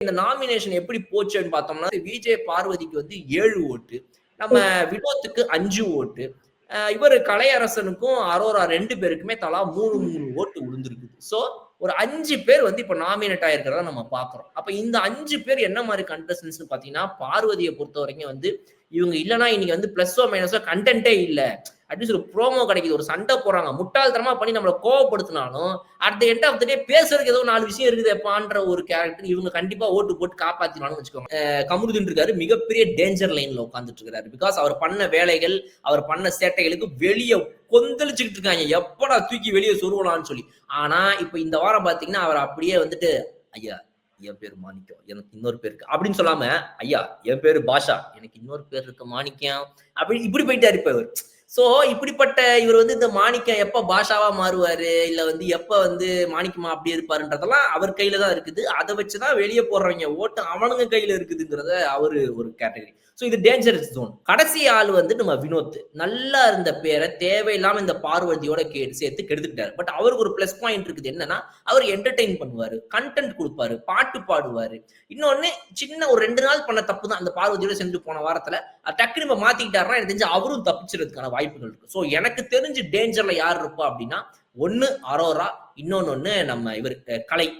இந்த நாமினேஷன் எப்படி போச்சுன்னு பார்த்தோம்னா விஜய் பார்வதிக்கு வந்து 7 ஓட்டு, நம்ம வினோத்துக்கு 5 ஓட்டு, இவர் கலையரசனுக்கும் அரோரா 2 பேருக்குமே தலா 3 ஓட்டு விழுந்திருக்குது. சோ ஒரு 5 பேர் வந்து இப்ப நாமினேட் ஆயிருக்கிறத நம்ம பாக்குறோம். அப்ப இந்த 5 பேர் என்ன மாதிரி கண்டஸ்டன்ஸ் பாத்தீங்கன்னா, பார்வதியை பொறுத்த வரைக்கும் வந்து இவங்க இல்லனா இன்னைக்கு வந்து பிளஸோ மைனஸோ கண்டென்ட்டே இல்ல. அட்லீஸ்ட் ஒரு ப்ரோமோ கிடைக்குது, ஒரு சண்டை போறாங்க, முட்டாள்தனமா பண்ணி நம்மள கோவப்படுத்தினாலும் at the end of the day பேசுறதுக்கு ஏதோ 4 விஷயம் இருக்குதேப்பான்ற ஒரு கேரக்டர் இவங்க கண்டிப்பா ஓட்டு போட்டு காப்பாத்தினாலும் வச்சுக்கோங்க. கமருதீன் இருக்காரு, மிகப்பெரிய டேஞ்சர் லைன்ல உட்கார்ந்துட்டு இருக்காரு. பிகாஸ் அவர் பண்ண வேலைகள், அவர் பண்ண சேட்டைகளுக்கு வெளியே கொந்தளிச்சுக்கிட்டு இருக்காங்க, எப்படா தூக்கி வெளியே சொருவலான்னு சொல்லி. ஆனா இப்ப இந்த வாரம் பாத்தீங்கன்னா அவர் அப்படியே வந்துட்டு, ஐயா என் பேரு மாணிக்கம், எனக்கு இன்னொரு பேர் இருக்கு அப்படின்னு சொல்லாம, ஐயா என் பேரு பாஷா, எனக்கு இன்னொரு பேர் இருக்கு மாணிக்கம், அப்படி இப்படி போயிட்டாரு இப்ப இவர். சோ இப்படிப்பட்ட இவர் வந்து இந்த மாணிக்கம் எப்ப பாஷாவா மாறுவாரு, இல்ல வந்து எப்ப வந்து மாணிக்கமா அப்படி இருப்பாருன்றதெல்லாம் அவர் கையில தான் இருக்குது. அதை வச்சுதான் வெளியே போடுறவங்க ஓட்டு அவனுங்க கையில இருக்குதுங்கிறத அவரு ஒரு கேட்டகரி. சோ இது டேஞ்சரஸ் ஜோன். கடைசி ஆள் வந்து நம்ம வினோத். நல்லா இருந்த பேரை தேவையில்லாம இந்த பார்வதியோட சேர்த்து கெடுத்துட்டாரு. பட் அவருக்கு ஒரு பிளஸ் பாயிண்ட் இருக்குது. என்னன்னா அவர் என்டர்டெயின் பண்ணுவாரு, கண்டென்ட் கொடுப்பாரு, பாட்டு பாடுவாரு. இன்னொன்னு சின்ன ஒரு 2 நாள் பண்ண தப்பு தான் அந்த பார்வதியோட செஞ்சு போன வாரத்துல. டக்குனு இப்ப மாத்திக்கிட்டாருன்னா எனக்கு தெரிஞ்சு அவரும் தப்பிச்சிருக்கிறதுக்கான வாய்ப்புகள் இருக்கு. சோ எனக்கு தெரிஞ்சு டேஞ்சர்ல யார் இருப்பா அப்படின்னா, ஒண்ணு அரோரா, இன்னொன்னு நம்ம இவர் கலை.